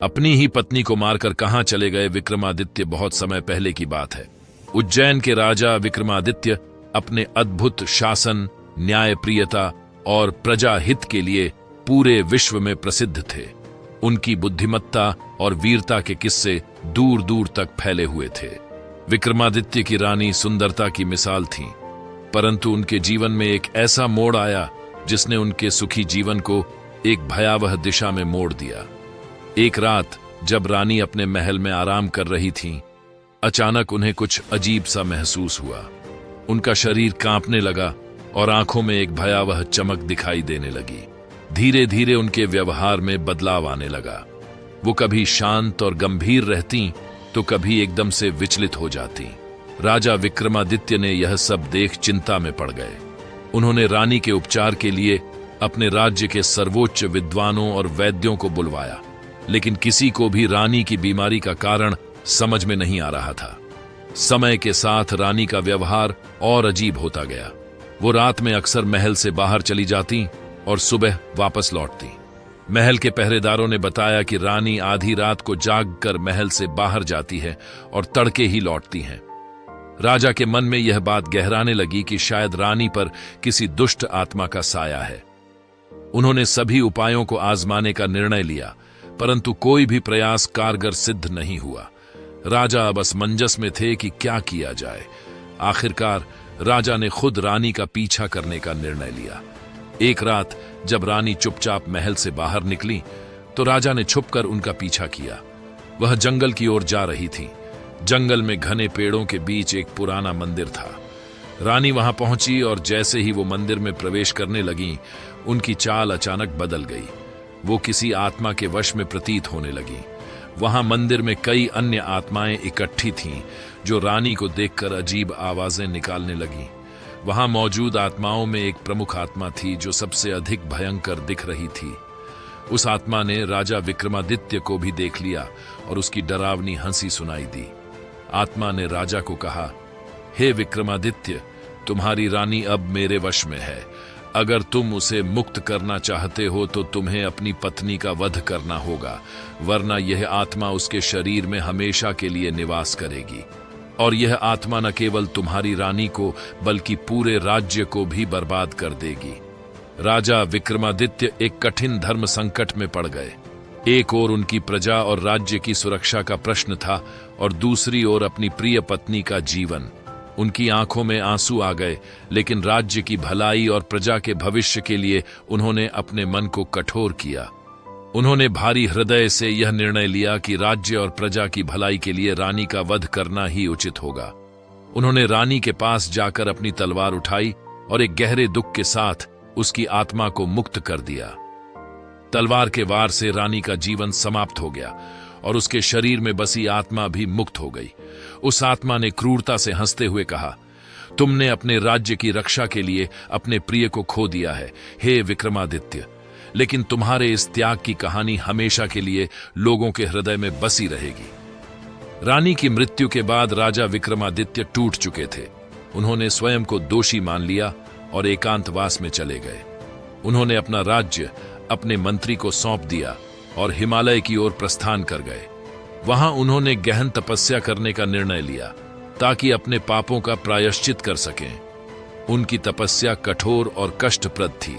अपनी ही पत्नी को मारकर कहां चले गए विक्रमादित्य बहुत समय पहले की बात है। उज्जैन के राजा विक्रमादित्य अपने अद्भुत शासन, न्यायप्रियता और प्रजा हित के लिए पूरे विश्व में प्रसिद्ध थे। उनकी बुद्धिमत्ता और वीरता के किस्से दूर दूर तक फैले हुए थे। विक्रमादित्य की रानी सुंदरता की मिसाल थीं, परंतु उनके जीवन में एक ऐसा मोड़ आया जिसने उनके सुखी जीवन को एक भयावह दिशा में मोड़ दिया। एक रात जब रानी अपने महल में आराम कर रही थीं, अचानक उन्हें कुछ अजीब सा महसूस हुआ। उनका शरीर कांपने लगा और आंखों में एक भयावह चमक दिखाई देने लगी। धीरे धीरे उनके व्यवहार में बदलाव आने लगा। वो कभी शांत और गंभीर रहती तो कभी एकदम से विचलित हो जाती। राजा विक्रमादित्य ने यह सब देख चिंता में पड़ गए। उन्होंने रानी के उपचार के लिए अपने राज्य के सर्वोच्च विद्वानों और वैद्यों को बुलवाया, लेकिन किसी को भी रानी की बीमारी का कारण समझ में नहीं आ रहा था। समय के साथ रानी का व्यवहार और अजीब होता गया। वो रात में अक्सर महल से बाहर चली जाती और सुबह वापस लौटती। महल के पहरेदारों ने बताया कि रानी आधी रात को जागकर महल से बाहर जाती है और तड़के ही लौटती हैं। राजा के मन में यह बात गहराने लगी कि शायद रानी पर किसी दुष्ट आत्मा का साया है। उन्होंने सभी उपायों को आजमाने का निर्णय लिया, परंतु कोई भी प्रयास कारगर सिद्ध नहीं हुआ। राजा अब असमंजस में थे कि क्या किया जाए। आखिरकार राजा ने खुद रानी का पीछा करने का निर्णय लिया। एक रात जब रानी चुपचाप महल से बाहर निकली तो राजा ने छुपकर उनका पीछा किया। वह जंगल की ओर जा रही थी। जंगल में घने पेड़ों के बीच एक पुराना मंदिर था। रानी वहां पहुंची और जैसे ही वो मंदिर में प्रवेश करने लगी, उनकी चाल अचानक बदल गई। वो किसी आत्मा के वश में प्रतीत होने लगी। वहां मंदिर में कई अन्य आत्माएं इकट्ठी थीं, जो रानी को देखकर अजीब आवाजें निकालने लगीं। वहां मौजूद आत्माओं में एक प्रमुख आत्मा थी जो सबसे अधिक भयंकर दिख रही थी। उस आत्मा ने राजा विक्रमादित्य को भी देख लिया और उसकी डरावनी हंसी सुनाई दी। आत्मा ने राजा को कहा, हे विक्रमादित्य, तुम्हारी रानी अब मेरे वश में है। अगर तुम उसे मुक्त करना चाहते हो तो तुम्हें अपनी पत्नी का वध करना होगा, वरना यह आत्मा उसके शरीर में हमेशा के लिए निवास करेगी। और यह आत्मा न केवल तुम्हारी रानी को बल्कि पूरे राज्य को भी बर्बाद कर देगी। राजा विक्रमादित्य एक कठिन धर्म संकट में पड़ गए। एक ओर उनकी प्रजा और राज्य की सुरक्षा का प्रश्न था और दूसरी ओर अपनी प्रिय पत्नी का जीवन। उनकी आंखों में आंसू आ गए, लेकिन राज्य की भलाई और प्रजा के भविष्य के लिए उन्होंने अपने मन को कठोर किया। उन्होंने भारी हृदय से यह निर्णय लिया कि राज्य और प्रजा की भलाई के लिए रानी का वध करना ही उचित होगा। उन्होंने रानी के पास जाकर अपनी तलवार उठाई और एक गहरे दुख के साथ उसकी आत्मा को मुक्त कर दिया। तलवार के वार से रानी का जीवन समाप्त हो गया और उसके शरीर में बसी आत्मा भी मुक्त हो गई। उस आत्मा ने क्रूरता से हंसते हुए कहा, तुमने अपने राज्य की रक्षा के लिए अपने प्रिय को खो दिया है, हे विक्रमादित्य, लेकिन तुम्हारे इस त्याग की कहानी हमेशा के लिए लोगों के हृदय में बसी रहेगी। रानी की मृत्यु के बाद राजा विक्रमादित्य टूट चुके थे। उन्होंने स्वयं को दोषी मान लिया और एकांतवास में चले गए। उन्होंने अपना राज्य अपने मंत्री को सौंप दिया और हिमालय की ओर प्रस्थान कर गए। वहां उन्होंने गहन तपस्या करने का निर्णय लिया ताकि अपने पापों का प्रायश्चित कर सकें। उनकी तपस्या कठोर और कष्टप्रद थी,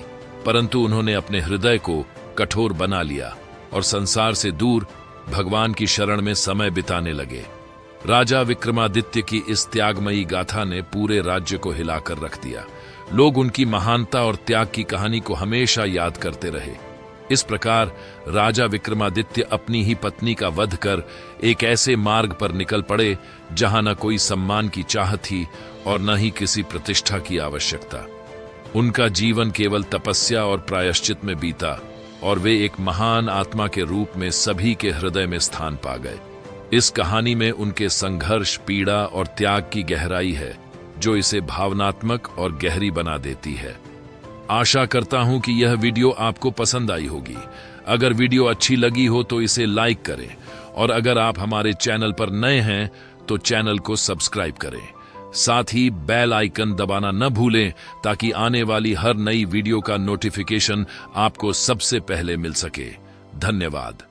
परंतु उन्होंने अपने हृदय को कठोर बना लिया और संसार से दूर भगवान की शरण में समय बिताने लगे। राजा विक्रमादित्य की इस त्यागमयी गाथा ने पूरे राज्य को हिलाकर रख दिया। लोग उनकी महानता और त्याग की कहानी को हमेशा याद करते रहे। इस प्रकार राजा विक्रमादित्य अपनी ही पत्नी का वध कर एक ऐसे मार्ग पर निकल पड़े जहां न कोई सम्मान की चाह थी और न ही किसी प्रतिष्ठा की आवश्यकता। उनका जीवन केवल तपस्या और प्रायश्चित में बीता और वे एक महान आत्मा के रूप में सभी के हृदय में स्थान पा गए। इस कहानी में उनके संघर्ष, पीड़ा और त्याग की गहराई है जो इसे भावनात्मक और गहरी बना देती है। आशा करता हूं कि यह वीडियो आपको पसंद आई होगी। अगर वीडियो अच्छी लगी हो तो इसे लाइक करें और अगर आप हमारे चैनल पर नए हैं तो चैनल को सब्सक्राइब करें। साथ ही बेल आइकन दबाना न भूलें ताकि आने वाली हर नई वीडियो का नोटिफिकेशन आपको सबसे पहले मिल सके। धन्यवाद।